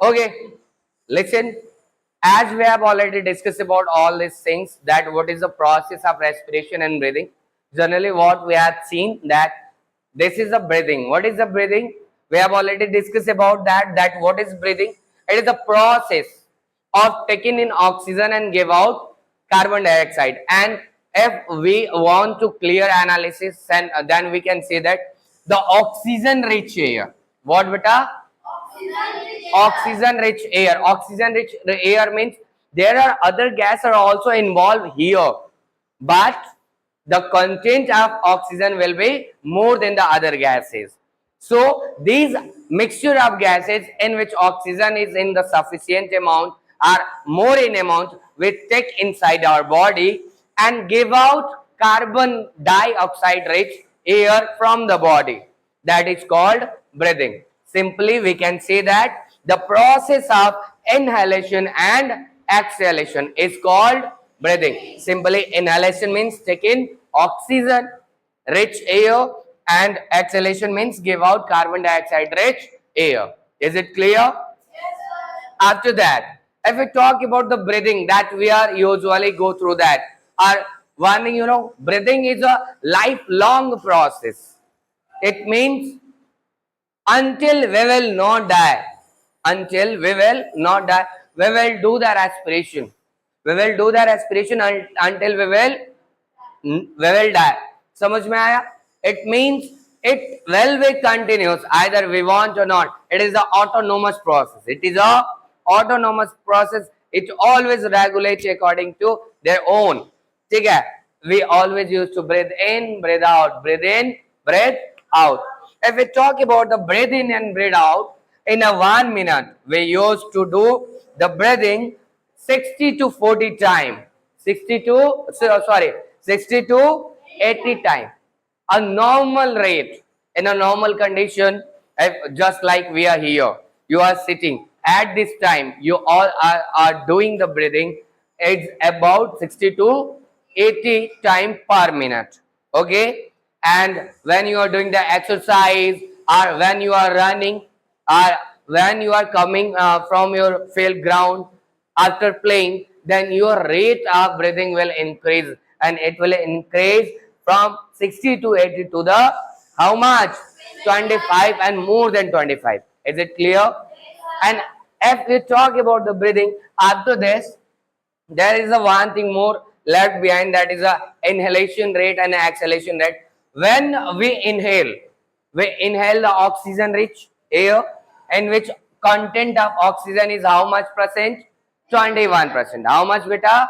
Okay, listen. As we have already discussed about all these things, that what is the process of respiration and breathing. Generally, what we have seen that this is the breathing. What is the breathing? We have already discussed about that. That what is breathing? It is the process of taking in oxygen and give out carbon dioxide. And if we want to clear analysis, and then we can say that the oxygen rich air. What beta? Oxygen rich air. Oxygen rich air means there are other gas are also involved here, but the content of oxygen will be more than the other gases. So these mixture of gases in which oxygen is in the sufficient amount or more in amount, we take inside our body and give out carbon dioxide rich air from the body. That is called breathing. Simply we can say that the process of inhalation and exhalation is called breathing. Simply inhalation means take in oxygen rich air and exhalation means give out carbon dioxide rich air. Is it clear? After that, if we talk about the breathing that we are usually go through that, our one breathing is a lifelong process. It means until we will not die, until we will not die, we will do the respiration, we will do the respiration until we will die. समझ में आया? It means it will be continuous either we want or not. It is the autonomous process. It is a autonomous process. It always regulates according to their own. ठीक है? We always used to breathe in, breathe out, breathe in, breathe out. If we talk about the breathe in and breathe out, in a 1 minute, we used to do the breathing 60 to 40 times. 60 to 80 times. A normal rate in a normal condition, just like we are here, you are sitting at this time, you all are doing the breathing. It's about 60 to 80 times per minute. Okay, and when you are doing the exercise or when you are running or when you are coming from your field ground after playing, then your rate of breathing will increase, and it will increase from 60 to 80 to the how much? 25 and more than 25. Is it clear? And if we talk about the breathing, after this, there is a one thing more left behind, that is a inhalation rate and exhalation rate. When we inhale the oxygen rich air in which content of oxygen is how much percent? 21%. How much beta?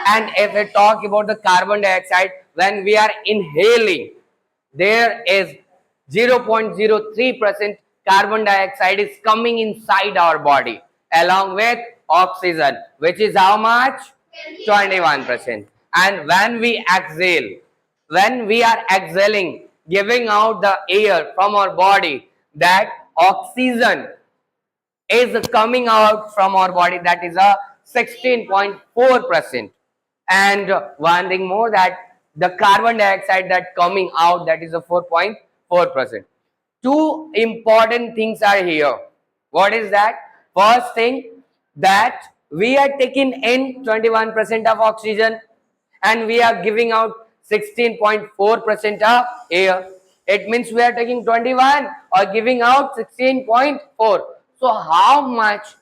And if we talk about the carbon dioxide, when we are inhaling, there is 0.03% carbon dioxide is coming inside our body along with oxygen, which is how much? 21%. And when we are exhaling, giving out the air from our body, that oxygen is coming out from our body, that is a 16.4%. And one thing more, that the carbon dioxide that coming out, that is a 4.4%. Two important things are here. What is that? First thing, that we are taking in 21% of oxygen and we are giving out 16.4% of air. It means we are taking 21 or giving out 16.4. So how much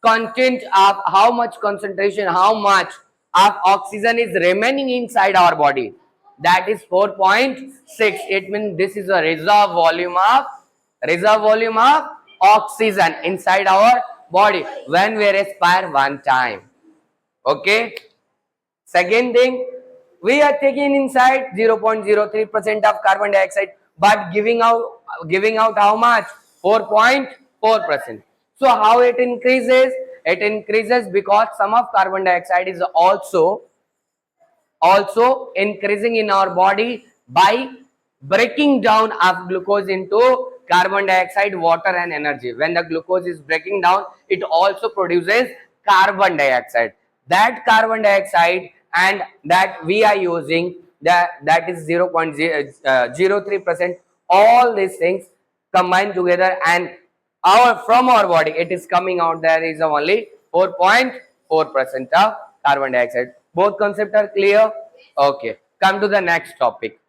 content of, how much concentration, how much of oxygen is remaining inside our body? That is 4.6. It means this is a reserve volume of oxygen inside our body when we respire one time. Okay. Second thing, we are taking inside 0.03% of carbon dioxide, but giving out how much? 4.4%. So how it increases? It increases because some of carbon dioxide is also increasing in our body by breaking down of glucose into carbon dioxide, water and energy. When the glucose is breaking down, it also produces carbon dioxide. That carbon dioxide and that we are using, that is 0.03%. All these things combined together and from our body, it is coming out there is only 4.4% of carbon dioxide. Both concepts are clear. Okay, come to the next topic.